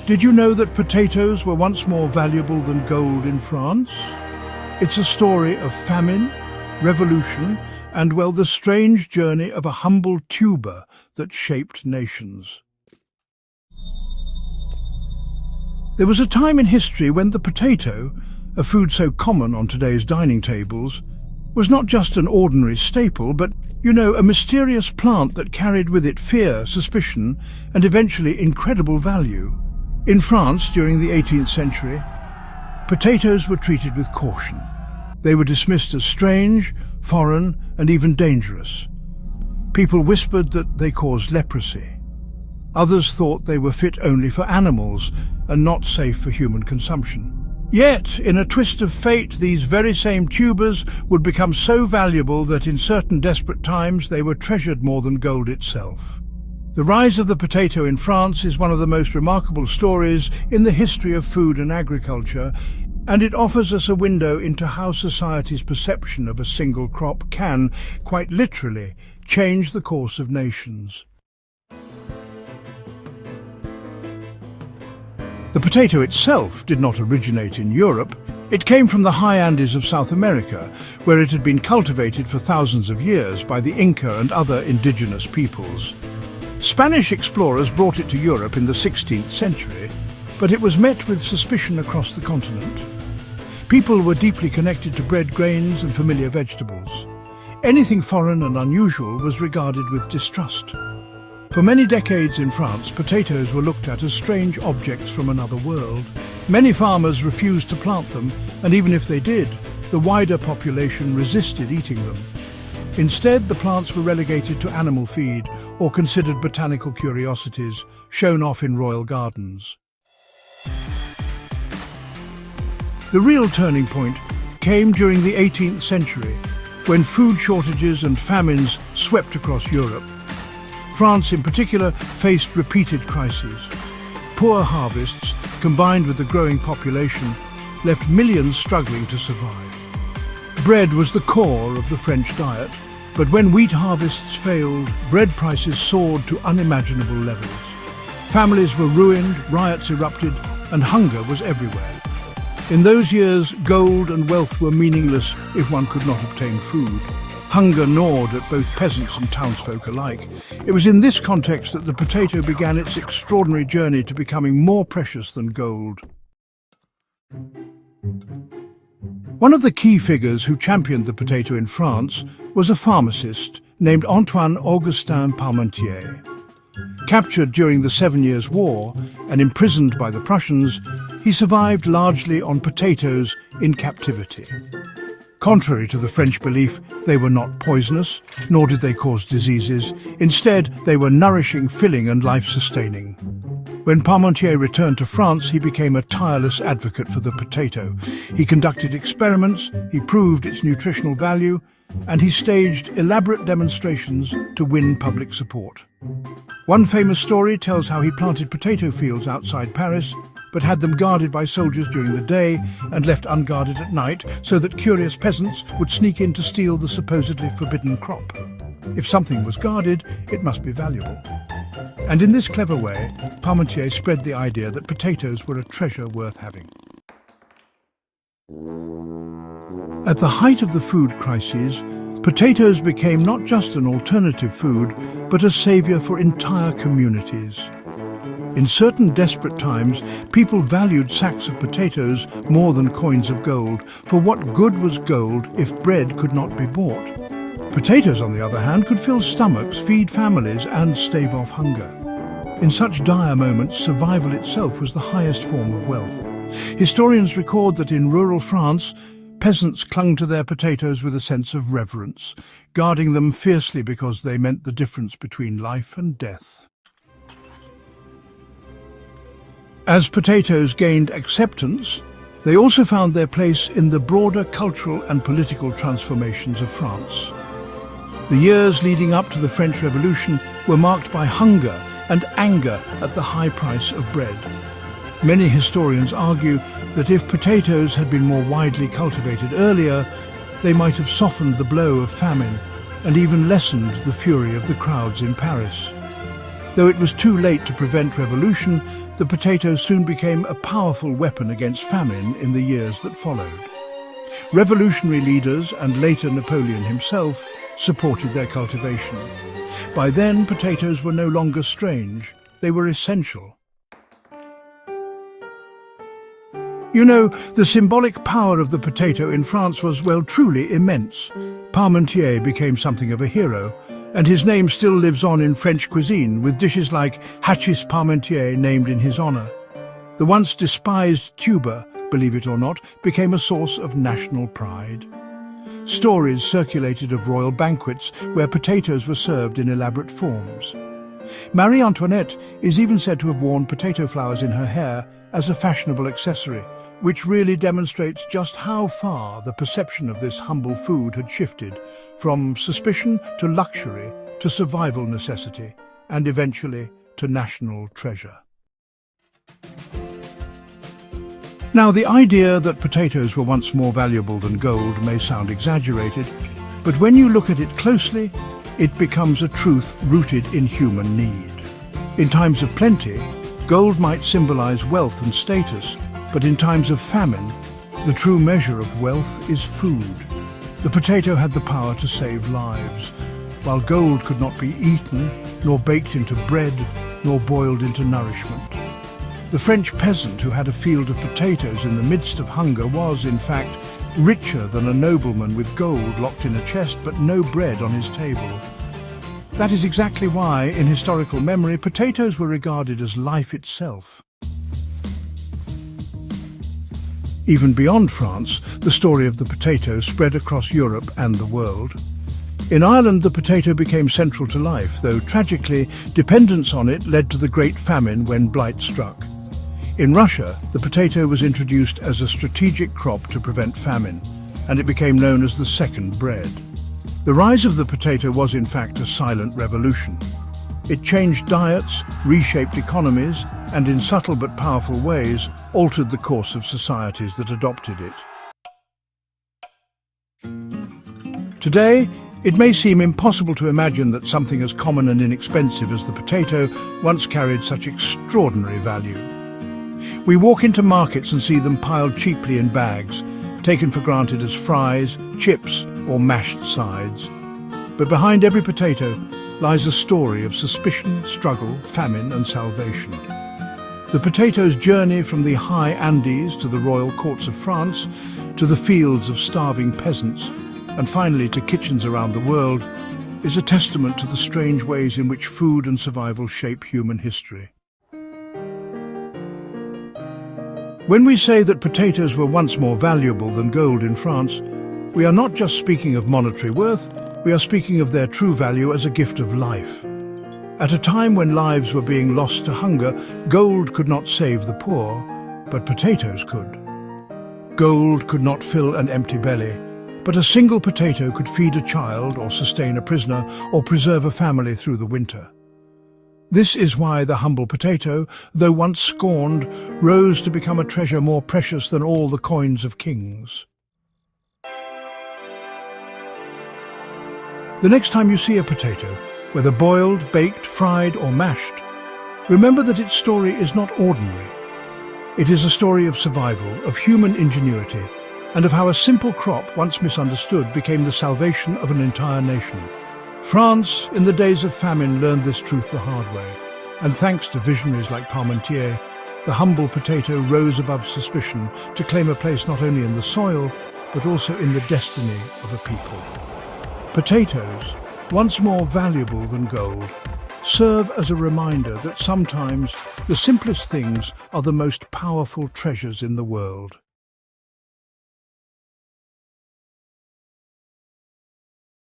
Did you know that potatoes were once more valuable than gold in France? It's a story of famine, revolution, and, well, the strange journey of a humble tuber that shaped nations. There was a time in history when the potato, a food so common on today's dining tables, was not just an ordinary staple, but, a mysterious plant that carried with it fear, suspicion, and eventually incredible value. In France, during the 18th century, potatoes were treated with caution. They were dismissed as strange, foreign, and even dangerous. People whispered that they caused leprosy. Others thought they were fit only for animals and not safe for human consumption. Yet, in a twist of fate, these very same tubers would become so valuable that in certain desperate times they were treasured more than gold itself. The rise of the potato in France is one of the most remarkable stories in the history of food and agriculture, and it offers us a window into how society's perception of a single crop can, quite literally, change the course of nations. The potato itself did not originate in Europe. It came from the high Andes of South America, where it had been cultivated for thousands of years by the Inca and other indigenous peoples. Spanish explorers brought it to Europe in the 16th century, but it was met with suspicion across the continent. People were deeply connected to bread, grains, and familiar vegetables. Anything foreign and unusual was regarded with distrust. For many decades in France, potatoes were looked at as strange objects from another world. Many farmers refused to plant them, and even if they did, the wider population resisted eating them. Instead, the plants were relegated to animal feed or considered botanical curiosities, shown off in royal gardens. The real turning point came during the 18th century, when food shortages and famines swept across Europe. France, in particular, faced repeated crises. Poor harvests, combined with the growing population, left millions struggling to survive. Bread was the core of the French diet, but when wheat harvests failed, bread prices soared to unimaginable levels. Families were ruined, riots erupted, and hunger was everywhere. In those years, gold and wealth were meaningless if one could not obtain food. Hunger gnawed at both peasants and townsfolk alike. It was in this context that the potato began its extraordinary journey to becoming more precious than gold. One of the key figures who championed the potato in France was a pharmacist named Antoine-Augustin Parmentier. Captured during the 7 Years' War and imprisoned by the Prussians, he survived largely on potatoes in captivity. Contrary to the French belief, they were not poisonous, nor did they cause diseases. Instead, they were nourishing, filling, and life-sustaining. When Parmentier returned to France, he became a tireless advocate for the potato. He conducted experiments, he proved its nutritional value, and he staged elaborate demonstrations to win public support. One famous story tells how he planted potato fields outside Paris, but had them guarded by soldiers during the day and left unguarded at night so that curious peasants would sneak in to steal the supposedly forbidden crop. If something was guarded, it must be valuable. And in this clever way, Parmentier spread the idea that potatoes were a treasure worth having. At the height of the food crises, potatoes became not just an alternative food, but a savior for entire communities. In certain desperate times, people valued sacks of potatoes more than coins of gold, for what good was gold if bread could not be bought? Potatoes, on the other hand, could fill stomachs, feed families, and stave off hunger. In such dire moments, survival itself was the highest form of wealth. Historians record that in rural France, peasants clung to their potatoes with a sense of reverence, guarding them fiercely because they meant the difference between life and death. As potatoes gained acceptance, they also found their place in the broader cultural and political transformations of France. The years leading up to the French Revolution were marked by hunger and anger at the high price of bread. Many historians argue that if potatoes had been more widely cultivated earlier, they might have softened the blow of famine and even lessened the fury of the crowds in Paris. Though it was too late to prevent revolution, the potato soon became a powerful weapon against famine in the years that followed. Revolutionary leaders, and later Napoleon himself, supported their cultivation. By then, potatoes were no longer strange, they were essential. You know, the symbolic power of the potato in France was, well, truly immense. Parmentier became something of a hero, and his name still lives on in French cuisine, with dishes like hachis Parmentier named in his honor. The once despised tuber, believe it or not, became a source of national pride. Stories circulated of royal banquets where potatoes were served in elaborate forms. Marie Antoinette is even said to have worn potato flowers in her hair as a fashionable accessory, which really demonstrates just how far the perception of this humble food had shifted, from suspicion to luxury to survival necessity, and eventually to national treasure. Now, the idea that potatoes were once more valuable than gold may sound exaggerated, but when you look at it closely, it becomes a truth rooted in human need. In times of plenty, gold might symbolize wealth and status, but in times of famine, the true measure of wealth is food. The potato had the power to save lives, while gold could not be eaten, nor baked into bread, nor boiled into nourishment. The French peasant who had a field of potatoes in the midst of hunger was, in fact, richer than a nobleman with gold locked in a chest but no bread on his table. That is exactly why, in historical memory, potatoes were regarded as life itself. Even beyond France, the story of the potato spread across Europe and the world. In Ireland, the potato became central to life, though tragically, dependence on it led to the Great Famine when blight struck. In Russia, the potato was introduced as a strategic crop to prevent famine, and it became known as the second bread. The rise of the potato was in fact a silent revolution. It changed diets, reshaped economies, and in subtle but powerful ways altered the course of societies that adopted it. Today, it may seem impossible to imagine that something as common and inexpensive as the potato once carried such extraordinary value. We walk into markets and see them piled cheaply in bags, taken for granted as fries, chips, or mashed sides. But behind every potato lies a story of suspicion, struggle, famine, and salvation. The potato's journey from the high Andes to the royal courts of France, to the fields of starving peasants, and finally to kitchens around the world, is a testament to the strange ways in which food and survival shape human history. When we say that potatoes were once more valuable than gold in France, we are not just speaking of monetary worth, we are speaking of their true value as a gift of life. At a time when lives were being lost to hunger, gold could not save the poor, but potatoes could. Gold could not fill an empty belly, but a single potato could feed a child or sustain a prisoner or preserve a family through the winter. This is why the humble potato, though once scorned, rose to become a treasure more precious than all the coins of kings. The next time you see a potato, whether boiled, baked, fried or mashed, remember that its story is not ordinary. It is a story of survival, of human ingenuity, and of how a simple crop, once misunderstood, became the salvation of an entire nation. France, in the days of famine, learned this truth the hard way, and thanks to visionaries like Parmentier, the humble potato rose above suspicion to claim a place not only in the soil, but also in the destiny of a people. Potatoes, once more valuable than gold, serve as a reminder that sometimes the simplest things are the most powerful treasures in the world.